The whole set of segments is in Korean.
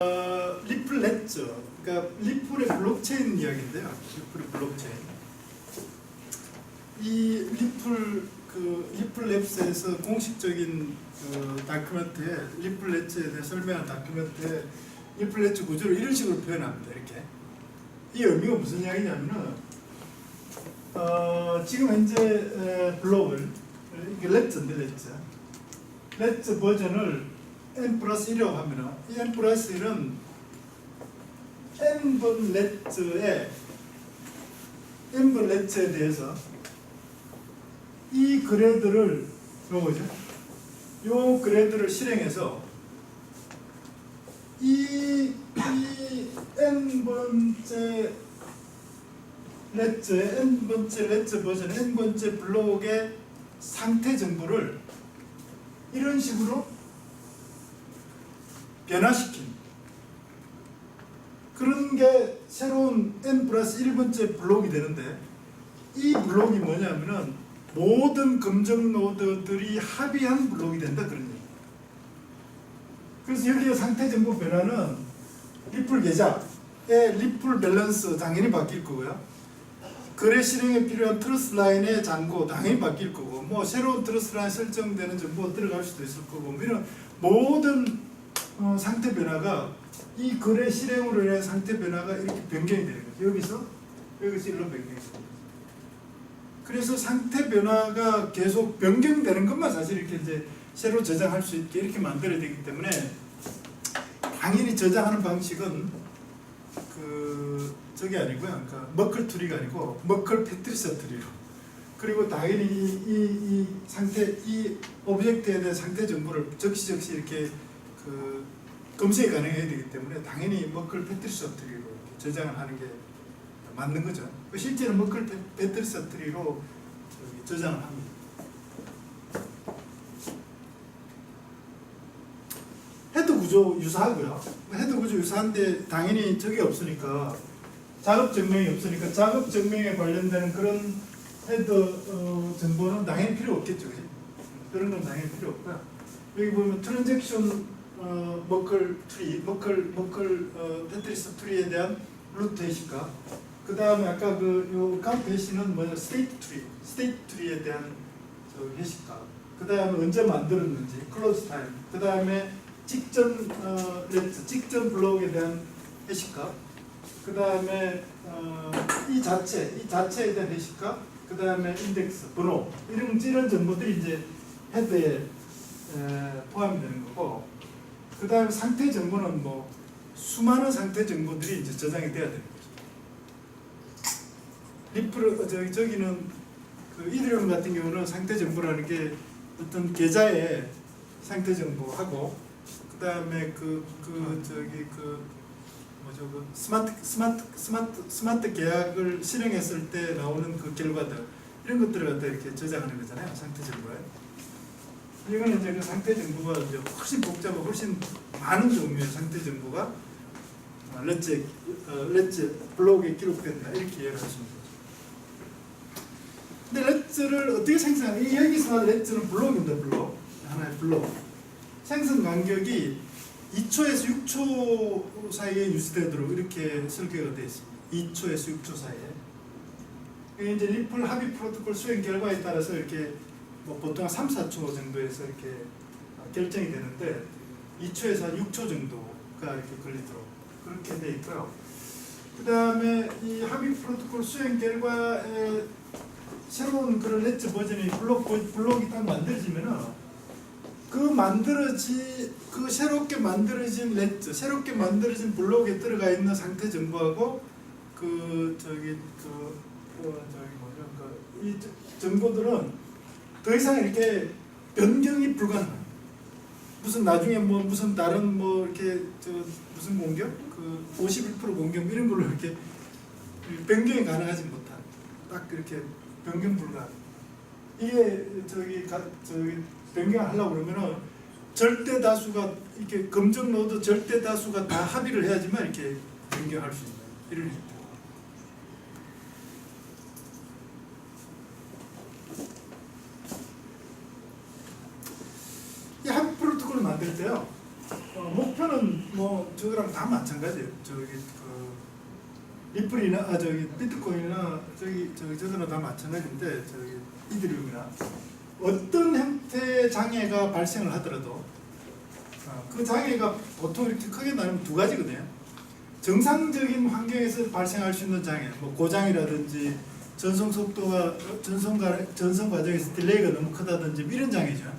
리플 렛저, 그러니까 리플의 블록체인 이야기인데요. 리플의 블록체인. 이 리플 랩스에서 공식적인 다큐멘트에 리플 렛저에 대해 설명한 다큐멘트에 리플 렛저 구조를 이런 식으로 표현합니다. 이렇게. 이 의미가 무슨 이야기냐면은 지금 현재 블록을 이게 렛저인데 렛저 버전을 n 플러스 1이라고 하면은 이 n 플러스 1은 n번 렛저에 대해서 이 그래드를 요 그래드를 실행해서 이 n번째 렛저의 n번째 렛저 버전 n번째 블록의 상태 정보를 이런 식으로 변화시킨 그런 게 새로운 n 플러스 1번째 블록이 되는데, 이 블록이 뭐냐면은 모든 검정 노드들이 합의한 블록이 된다, 그런 얘기. 그래서 여기에 상태 정보 변화는 리플 계좌의 리플 밸런스 당연히 바뀔 거고요. 거래 실행에 필요한 트러스 라인의 잔고 당연히 바뀔 거고, 뭐 새로운 트러스 라인 설정되는 정보가 들어갈 수도 있을 거고, 뭐 이런 모든 상태 변화가 이 거래 실행으로 인한 상태 변화가 이렇게 변경이 되는 거죠. 여기서 일로 변경이 됩니다. 그래서 상태 변화가 계속 변경되는 것만 사실 이렇게 이제 새로 저장할 수 있게 이렇게 만들어야 되기 때문에, 당연히 저장하는 방식은 저게 아니고요. 그러니까 머클 트리가 아니고 머클 패트리서 트리로. 그리고 당연히 이 상태, 이 오브젝트에 대한 상태 정보를 적시 이렇게 검색이 가능해야 되기 때문에 당연히 머클 패트리서 트리로 저장을 하는 게 맞는 거죠. 실제로 머클 패트리서 트리로 저장을 합니다. 헤드 구조 유사하고요. 헤드 구조 유사한데 당연히 저게 없으니까, 작업 증명이 없으니까 작업 증명에 관련되는 그런 헤드 정보는 당연히 필요 없겠죠. 그치? 그런 건 당연히 필요 없고요. 여기 보면 트랜잭션 머클 트리, 머클 패트리스 트리에 대한 루트 해시값. 그 다음에 아까 요 값 해시는 뭐냐, 스테이트 트리에 대한 해시값. 그 다음에 언제 만들었는지, 클로즈 타임. 그 다음에 직전 블록에 대한 해시값. 그 다음에 이 자체에 대한 해시값. 그 다음에 인덱스, 번호. 이런 정보들이 이제 헤드에 포함이 되는 거고, 그 다음에 상태 정보는 뭐 수많은 상태 정보들이 이제 저장이 돼야 되는 거죠. 저기는 이더리움 같은 경우는 상태 정보라는 게 어떤 계좌의 상태 정보하고, 그 다음에 스마트 계약을 실행했을 때 나오는 그 결과들, 이런 것들을 갖다 이렇게 저장하는 거잖아요, 상태 정보에. 이거는 이제 그 상태 정보가 이제 훨씬 복잡하고 훨씬 많은 종류의 상태 정보가 렛저 블록에 기록된다, 이렇게 이해를 하시면 되죠. 근데 렛저를 어떻게 생성하냐? 여기서 렛저는 블록입니다, 블록. 하나의 블록. 생성 간격이 2초에서 6초 사이에 유지되도록 이렇게 설계가 되어 있습니다. 2초에서 6초 사이에. 이게 이제 리플 합의 프로토콜 수행 결과에 따라서 이렇게 뭐 보통 한 3, 4초 정도에서 이렇게 결정이 되는데, 2초에서 한 6초 정도가 이렇게 걸리도록 그렇게 되어 있고요. 그 다음에 이 합의 프로토콜 수행 결과에 새로운 그런 렛저 버전이 블록이 딱 만들어지면은 그 새롭게 만들어진 렛저, 새롭게 만들어진 블록에 들어가 있는 상태 정보하고 이 정보들은 더 이상 이렇게 변경이 불가능합니다. 무슨 나중에 뭐 무슨 다른 뭐 이렇게 무슨 공격, 51% 공격 이런 걸로 이렇게 변경이 가능하지 못한, 딱 이렇게 변경 불가능. 이게 변경하려고 그러면은 절대 다수가 이렇게 검정 노드 절대 다수가 다 합의를 해야지만 이렇게 변경할 수 있는 이런 형태. 이 합의 프로토콜을 만들 때요, 목표는 뭐 저거랑 다 마찬가지예요. 저기 리플이나 저기 비트코인이나 저거나 다 마찬가지인데 저기 이더리움이나 어떤 형태의 장애가 발생을 하더라도 그 장애가 보통 이렇게 크게 나누면 두 가지거든요. 정상적인 환경에서 발생할 수 있는 장애, 뭐 고장이라든지 전송 속도가 전송 과정에서 딜레이가 너무 크다든지 이런 장애죠.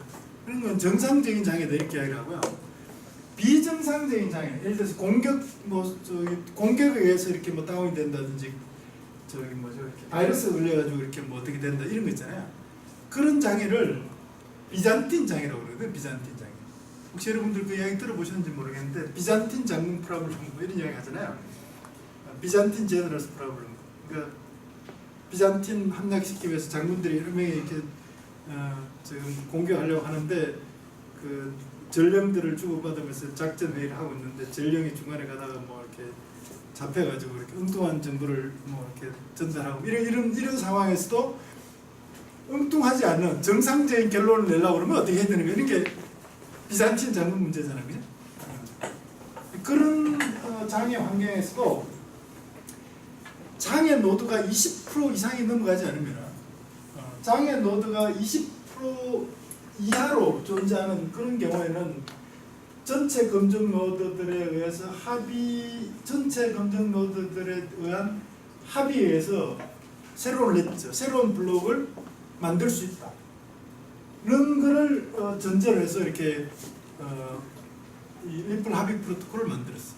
그런 건 정상적인 장애다 이렇게 이야기를 하고요. 비정상적인 장애, 예를 들어서 공격에 의해서 이렇게 뭐 다운이 된다든지 이렇게 바이러스 걸려가지고 이렇게 뭐 어떻게 된다 이런 거 있잖아요. 그런 장애를 비잔틴 장애라고 그러거든요. 비잔틴 장애. 혹시 여러분들 그 이야기 들어보셨는지 모르겠는데 비잔틴 장군 프라블럼 뭐 이런 이야기 하잖아요. 비잔틴 제너러스 프라블럼. 그러니까 비잔틴 함락시키기 위해서 장군들이 여러 명이 이렇게 지금 공격하려고 하는데 그 전령들을 주고받으면서 작전 회의를 하고 있는데 전령이 중간에 가다가 뭐 이렇게 잡혀가지고 이렇게 엉뚱한 정보를 뭐 이렇게 전달하고 이런 상황에서도 엉뚱하지 않은 정상적인 결론을 내려고 그러면 어떻게 해야 되는 거예요? 이런 게 비잔틴 장군 문제잖아요, 그죠? 그런 장애 환경에서도 장애 노드가 20% 이상이 넘어가지 않으면 장애 노드가 20% 이하로 존재하는 그런 경우에는 전체 검증 노드들에 의해서 전체 검증 노드들에 의한 합의에 의해서 새로운 레저, 새로운 블록을 만들 수 있다. 이런 거를 전제로 해서 이렇게 이 리플 합의 프로토콜을 만들었어요.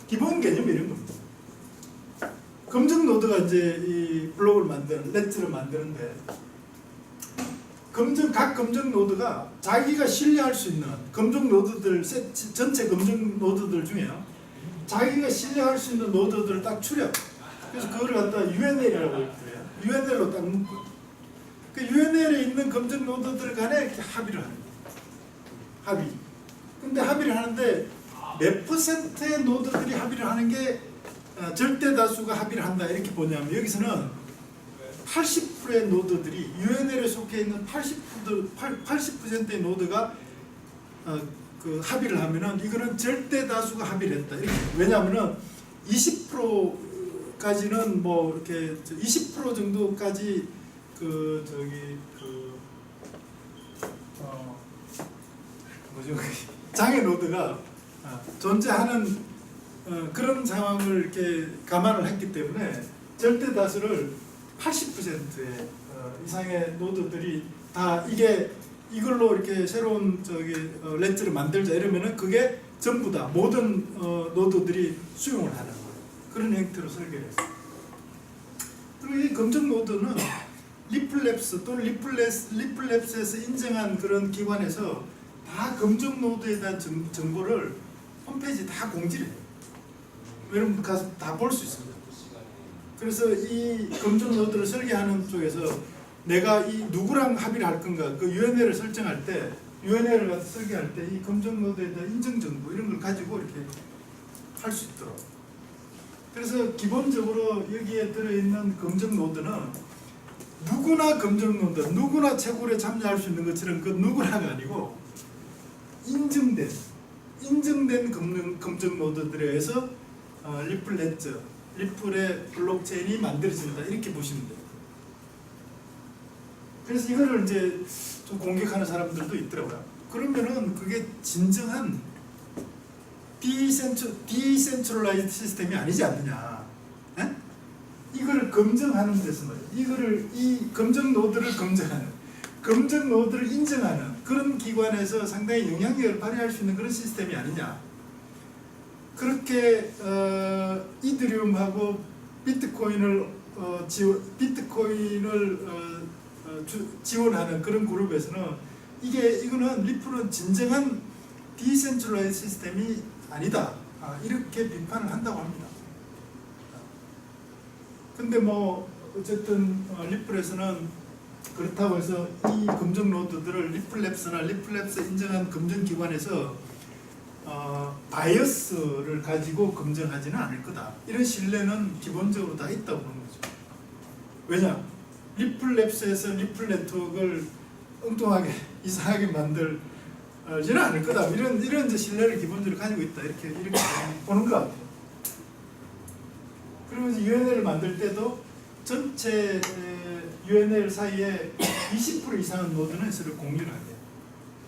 기본 개념이 이런 겁니다. 검증 노드가 이제 이 블록을 레저를 만드는데 각 검증 노드가 자기가 신뢰할 수 있는 검증 노드들 전체 검증 노드들 중에요. 자기가 신뢰할 수 있는 노드들을 딱 추려. 그래서 그거를 갖다 UNL이라고 해요. UNL로 딱 묶고 그 UNL에 있는 검증 노드들 간에 이렇게 합의를 하는 거예요. 합의. 근데 합의를 하는데 몇 퍼센트의 노드들이 합의를 하는 게 절대 다수가 합의를 한다 이렇게 보냐면 여기서는 80%의 노드들이 UNL에 속해 있는 80%의 노드가 그 합의를 하면은 이거는 절대 다수가 합의를 했다. 이렇게. 왜냐하면은 20%까지는 뭐 이렇게 20% 정도까지 장애 노드가 존재하는 그런 상황을 이렇게 감안을 했기 때문에 절대 다수를 80%의 이상의 노드들이 다 이걸로 이렇게 새로운 레저를 만들자 이러면은 그게 전부 다 모든 노드들이 수용을 하는 거예요. 그런 형태로 설계를 했어요. 그리고 이 검증 노드는 리플랩스 또는 리플랩스에서 인정한 그런 기관에서 다 검증 노드에 대한 정보를 홈페이지에 다 공지를 해요. 여러분 가서 다 볼 수 있습니다. 그래서 이 검증 노드를 설계하는 쪽에서 내가 이 누구랑 합의를 할 건가 그 UNL을 설정할 때 UNL을 가서 설계할 때 이 검증 노드에 대한 인증 정보 이런 걸 가지고 이렇게 할 수 있도록. 그래서 기본적으로 여기에 들어있는 검증 노드는 누구나 검증 노드, 누구나 채굴에 참여할 수 있는 것처럼 그 누구나가 아니고 인증된 검증 노드들에 의해서 리플 레저, 리플의 블록체인이 만들어진다 이렇게 보시면 돼요. 그래서 이거를 이제 좀 공격하는 사람들도 있더라고요. 그러면은 그게 진정한 디센트럴라이즈드 시스템이 아니지 않느냐. 에? 이거를 검증하는 데서 말이에요. 이 검증 노드를 검증하는, 검증 노드를 인정하는 그런 기관에서 상당히 영향력을 발휘할 수 있는 그런 시스템이 아니냐. 그렇게 이더리움하고 비트코인을 지원하는 그런 그룹에서는 이거는 리플은 진정한 디센트럴라이즈 시스템이 아니다. 이렇게 비판을 한다고 합니다. 근데 뭐 어쨌든 리플에서는 그렇다고 해서 이 검증 노드들을 리플랩스 인정한 검증기관에서 바이어스를 가지고 검증하지는 않을 거다. 이런 신뢰는 기본적으로 다 있다고 보는 거죠. 왜냐? 리플랩스에서 리플 네트워크를 엉뚱하게 이상하게 만들 알지는 않을 거다. 이런 이제 신뢰를 기본적으로 가지고 있다. 이렇게 보는 것 같아요. 그러면서 UNL을 만들 때도 전체 UNL 사이에 20% 이상의 노드는 서로 공유를 하게.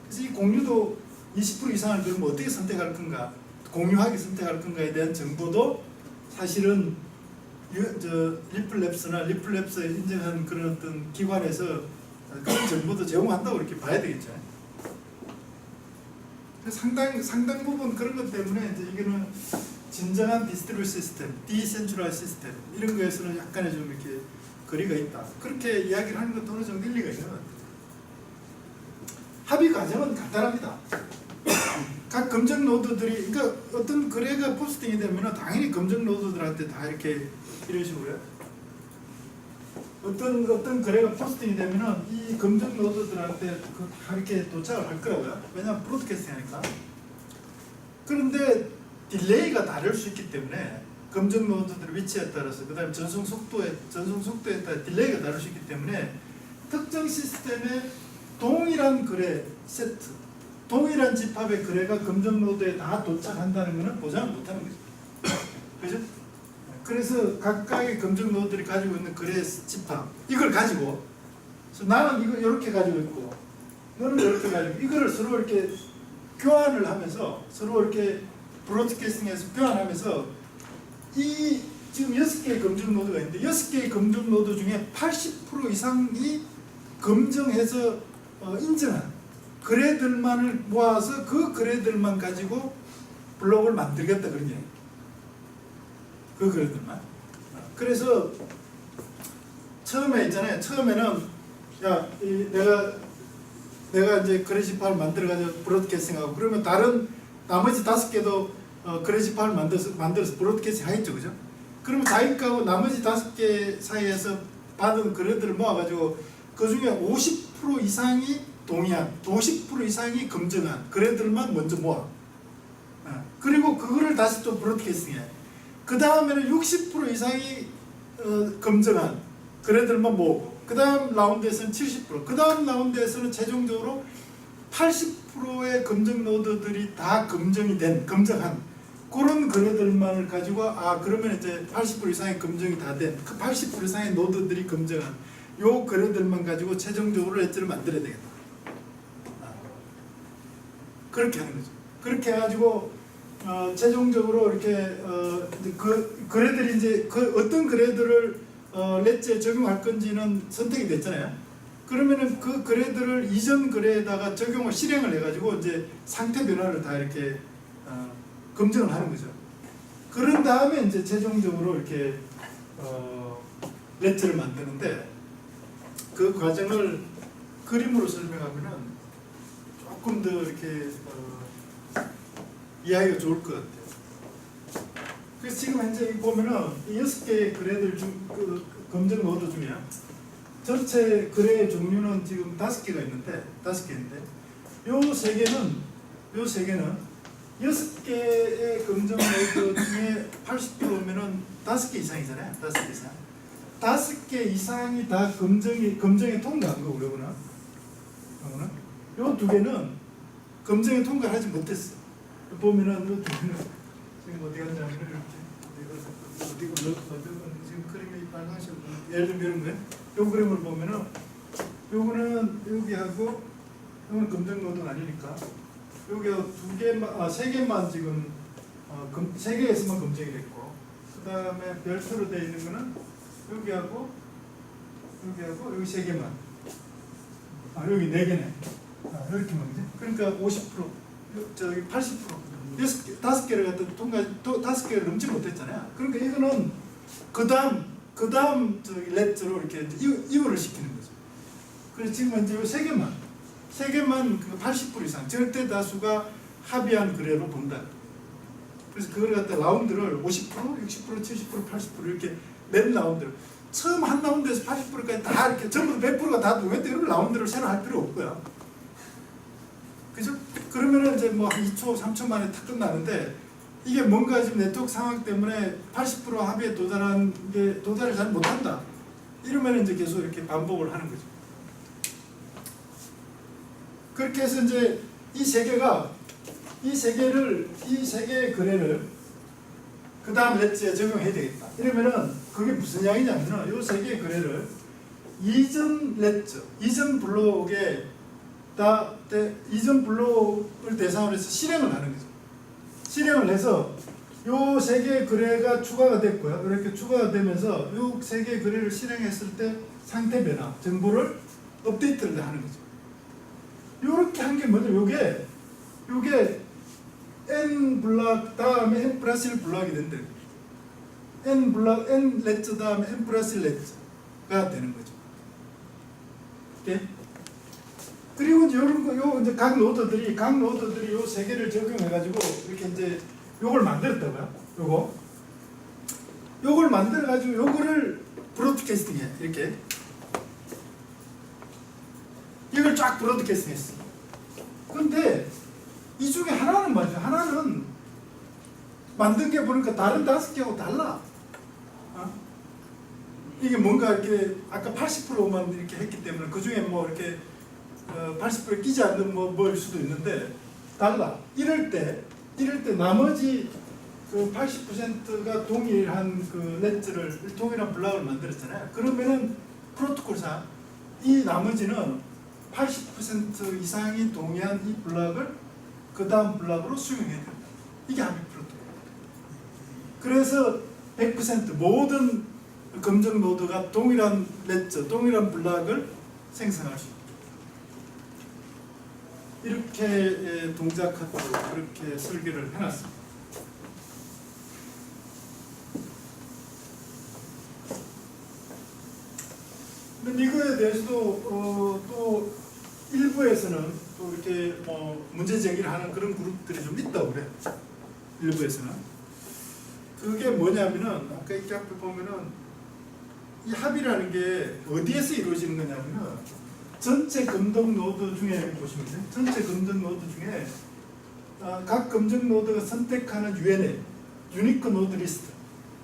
그래서 이 공유도 20% 이상을 그러면 어떻게 선택할 건가, 공유하게 선택할 건가에 대한 정보도 사실은 리플랩스에 인정한 그런 어떤 기관에서 그런 정보도 제공한다고 이렇게 봐야 되겠죠. 상당 부분 그런 것 때문에 이제 이거는 진정한 디스트리뷰 시스템, 디센트럴라이즈 시스템 이런 거에서는 약간의 좀 이렇게 거리가 있다. 그렇게 이야기를 하는 것도 어느 정도 일리가 있는 것 같아요. 합의 과정은 간단합니다. 각 검증 노드들이, 그러니까 어떤 거래가 포스팅이 되면 당연히 검증 노드들한테 다 이렇게 이런 식으로요. 어떤 거래가 포스팅이 되면은 이 검증 노드들한테 다 이렇게 도착을 할 거라고요. 왜냐하면 브로드캐스팅 하니까. 그런데 딜레이가 다를 수 있기 때문에 검증 노드들의 위치에 따라서 그다음에 전송 속도에 따라 딜레이가 다를 수 있기 때문에 특정 시스템의 동일한 거래 세트, 동일한 집합의 거래가 검증 노드에 다 도착한다는 것은 보장을 못하는 거죠. 그죠? 그래서 각각의 검증 노드들이 가지고 있는 거래 집합, 이걸 가지고 나는 이거 이렇게 가지고 있고 너는 이렇게 가지고 이거를 서로 이렇게 교환을 하면서 서로 이렇게 브로드캐스팅해서 교환하면서 이 지금 6개의 검증 노드가 있는데 6개의 검증 노드 중에 80% 이상이 검증해서 인정한 거래들만을 모아서 그 거래들만 가지고 블록을 만들겠다 그런 얘기. 그 거래들만. 그래서 처음에 있잖아요. 처음에는 야, 내가 이제 거래 집합을 만들어가지고 브로드캐스팅하고 그러면 다른 나머지 5개도 거래 집합을 만들어서 브로드캐스팅 하겠죠, 그죠? 그러면 자기하고 나머지 5개 사이에서 받은 거래들을 모아가지고 그 중에 50% 이상이 동의한, 50% 이상이 검증한 거래들만 먼저 모아. 그리고 그거를 다시 또 브로드캐스팅해. 그 다음에는 60% 이상이 검증한 거래들만 모으고, 그 다음 라운드에서는 70%, 그 다음 라운드에서는 최종적으로 80%의 검증 노드들이 다 검증한 그런 거래들만을 가지고 그러면 이제 80% 이상의 검증이 다 된 그 80% 이상의 노드들이 검증한 요 거래들만 가지고 최종적으로 엣지를 만들어야 되겠다. 그렇게 하는 거죠. 그렇게 해가지고 최종적으로 이렇게 그 거래들이 이제 어떤 거래들을 렛지에 적용할 건지는 선택이 됐잖아요. 그러면은 그 거래들을 이전 거래에다가 실행을 해가지고 이제 상태 변화를 다 이렇게 검증을 하는 거죠. 그런 다음에 이제 최종적으로 이렇게 렛지를 만드는데 그 과정을 그림으로 설명하면은 조금 더 이렇게 이해하기가 좋을 것 같아요. 그래서 지금 현재 보면은 이 6개의 거래들 중 검증 노드 중에 전체 거래의 종류는 지금 5개가 있는데, 5개인데 요 3개는 6개의 검증 노드 중에 80%면은 5개 이상이잖아요. 5개 이상. 5개 이상이 다 검증에 통과한 거고, 요거는. 요 2개는 검증에 통과하지 못했어. 보면은 요 2개는 지금 어디 갔냐면 이렇게 어디 지금 그림이 빨간색 예를 들면 이런 거예요. 요 그림을 보면은 요거는 여기하고 요거는 검증 노드가 아니니까 여기하고 3개만 지금 3개에서만 검증이 됐고, 그 다음에 별도로 되어 있는 거는 여기하고 여기 3개만, 여기 4개네. 이렇게만, 그지? 그러니까 50%, 저기 80%, 5개를 갖다 5개를 넘지 못했잖아요. 그러니까 이거는 그 다음 저기 렛으로 이렇게 이거를 시키는 거죠. 그래서 지금 이제 3개만 그 80% 이상 절대 다수가 합의한 거래로 본다. 그래서 그걸 갖다 라운드를 50%, 60%, 70%, 80% 이렇게 몇 라운드를 처음 한 라운드에서 80%까지 다 이렇게 전부 100%가 다 동의했대. 그러면 라운드를 새로 할 필요 없고요. 그죠? 그러면은 이제 뭐 한 2초, 3초 만에 탁 끝나는데 이게 뭔가 지금 네트워크 상황 때문에 80% 합의에 도달을 잘 못한다. 이러면 이제 계속 이렇게 반복을 하는 거죠. 그렇게 해서 이제 이 세 개의 거래를 그 다음 렛츠에 적용해야 되겠다. 이러면은 그게 무슨 양이냐면은 이 세 개의 거래를 이전 렛츠, 이전 블록을 대상으로 해서 실행을 하는 거죠. 실행을 해서 요 세 개의 거래가 추가가 됐고요. 이렇게 추가가 되면서 요 세 개의 거래를 실행했을 때 상태 변화, 정보를 업데이트를 하는 거죠. 요렇게 한 게 뭐냐, 요게 n 블락 다음에 n 플러스 1 블락이 된다. n 렛츠 다음에 n 플러스 1 렛츠가 되는 거죠. 오케이? 그리고 이제 요런 거, 요 이제 각 노드들이 요 세 개를 적용해가지고 이렇게 이제 요걸 만들었다고요. 요걸 만들어가지고 요거를 브로드캐스팅해. 이렇게. 이걸 쫙 브로드캐스팅했어. 근데 이 중에 하나는 뭐죠? 하나는 만든 게 보니까 다른 5개하고 달라. 이게 뭔가 이렇게 아까 80%만 이렇게 했기 때문에 그 중에 뭐 이렇게 80% 끼지 않는 뭐일 수도 있는데 달라. 이럴 때 나머지 그 80%가 동일한 그 렛츠를 동일한 블락을 만들었잖아요. 그러면은 프로토콜상 이 나머지는 80% 이상이 동의한 이 블락을 그 다음 블락으로 수용해야 된다. 이게 합의 프로토콜. 그래서 100% 모든 검증 노드가 동일한 렛츠, 동일한 블락을 생성할 수 있다. 이렇게 동작하도록 그렇게 설계를 해놨습니다. 근데 이거에 대해서도 또 일부에서는 또 이렇게 뭐 문제 제기를 하는 그런 그룹들이 좀 있다고 그래요. 일부에서는. 그게 뭐냐면은 아까 이렇게 앞에 보면은 이 합의라는 게 어디에서 이루어지는 거냐면은 전체 검증 노드 중에 보시면 돼요. 전체 검증 노드 중에 각 검증 노드가 선택하는 UNL, 유니크 노드 리스트,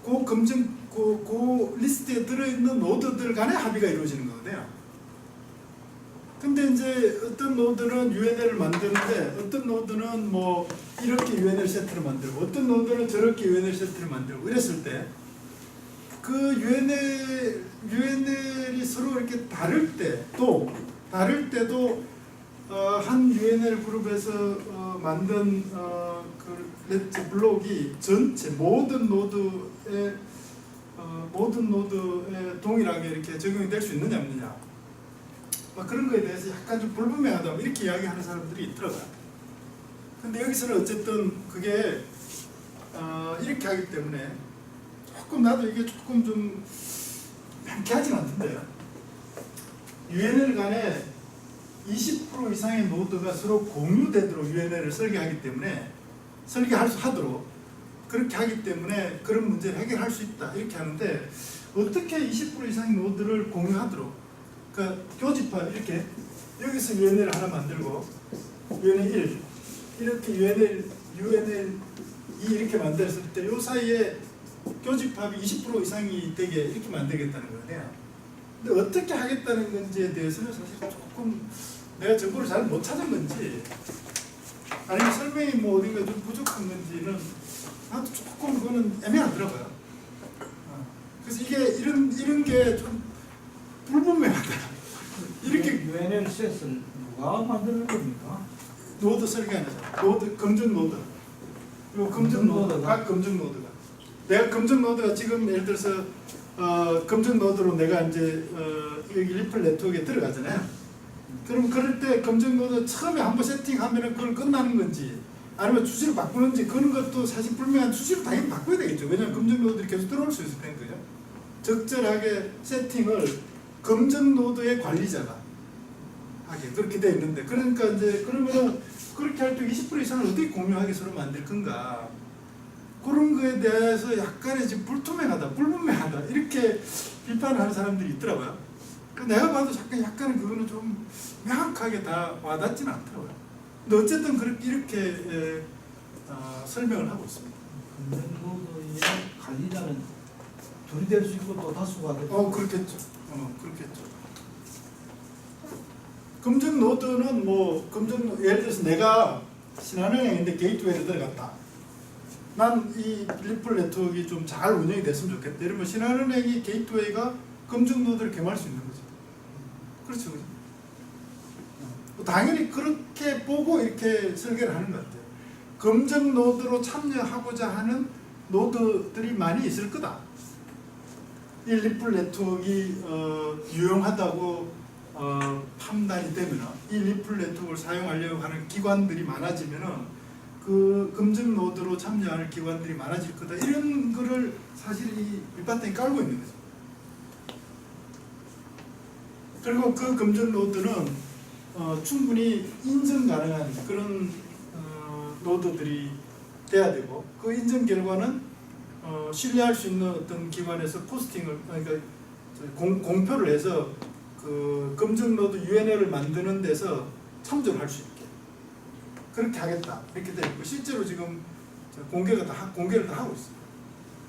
그 리스트에 들어있는 노드들 간의 합의가 이루어지는 거거든요. 근데 이제 어떤 노드는 UNL을 만드는데 어떤 노드는 뭐 이렇게 UNL 세트를 만들고 어떤 노드는 저렇게 UNL 세트를 만들고 이랬을 때 그 UNL이 서로 이렇게 다를 때도 한 UNL 그룹에서 만든 그 렛츠 블록이 전체 모든 노드에 동일하게 이렇게 적용이 될 수 있느냐 없느냐 그런 거에 대해서 약간 좀 불분명하다 이렇게 이야기하는 사람들이 있더라고요. 근데 여기서는 어쨌든 그게 이렇게 하기 때문에 나도 이게 조금 좀 명쾌하진 않던데요. UNL 간에 20% 이상의 노드가 서로 공유되도록 UNL을 설계하기 때문에 하도록 그렇게 하기 때문에 그런 문제를 해결할 수 있다 이렇게 하는데 어떻게 20% 이상의 노드를 공유하도록 그러니까 교집합 이렇게 여기서 UNL 하나 만들고 UNL 1 이렇게 UNL 2 이렇게 만들었을 때 이 사이에 교집합이 20% 이상이 되게 이렇게 만들겠다는 거예요. 근데 어떻게 하겠다는 건지에 대해서는 사실 조금 내가 정보를 잘 못 찾은 건지 아니면 설명이 뭐 어딘가 좀 부족한 건지는 나도 조금 그거는 애매하더라고요. 그래서 이게 이런 게 좀 불분명하다. 이렇게 UNL 셋은 누가 만드는 겁니까? 노드 설계하는 노드 검증 노드. 요 검증 노드 각 검증 노드가 내가 검증 노드가 지금 예를 들어서 검증 노드로 내가 이제 여기 리플 네트워크에 들어가잖아요. 그럼 그럴 때 검증 노드 처음에 한번 세팅하면은 그걸 끝나는 건지 아니면 주시를 바꾸는지 그런 것도 사실 불명한 주시를 당연히 바꿔야 되겠죠. 왜냐하면 검증 노드들이 계속 들어올 수 있을 테니까 거죠. 적절하게 세팅을 검증 노드의 관리자가 하게 그렇게 돼 있는데 그러니까 이제 그러면은 그렇게 할 때 20% 이상을 어떻게 공유하게 서로 만들 건가 그런 거에 대해서 약간의 지금 불분명하다 이렇게 비판하는 사람들이 있더라고요. 내가 봐도 약간 그거는 좀 명확하게 다 와닿지는 않더라고요. 근데 어쨌든 이렇게 설명을 하고 있습니다. 검증 노드의 관리자는 둘이 될 수 있고 또 다수가 될 수 있고 그렇겠죠. 그렇겠죠. 검증 노드는 뭐 예를 들어서 내가 신한은행인데 게이트웨이를 들어갔다. 난 이 리플 네트워크가 좀 잘 운영이 됐으면 좋겠다. 이러면 신한은행이 게이트웨이가 검증 노드를 겸할 수 있는 거죠. 그렇죠, 그렇죠. 당연히 그렇게 보고 이렇게 설계를 하는 것 같아요. 검증 노드로 참여하고자 하는 노드들이 많이 있을 거다. 이 리플 네트워크가 유용하다고 판단이 되면 이 리플 네트워크를 사용하려고 하는 기관들이 많아지면 그 검증 노드로 참여하는 기관들이 많아질 거다. 이런 거를 사실 이 밑바탕에 깔고 있는 거죠. 그리고 그 검증 노드는 충분히 인증 가능한 그런 노드들이 돼야 되고, 그 인증 결과는 신뢰할 수 있는 어떤 기관에서 포스팅을, 그러니까 공표를 해서 그 검증 노드 UNL을 만드는 데서 참조를 할 수 있게 그렇게 하겠다 이렇게 돼 있고, 실제로 지금 공개를 다 하고 있습니다.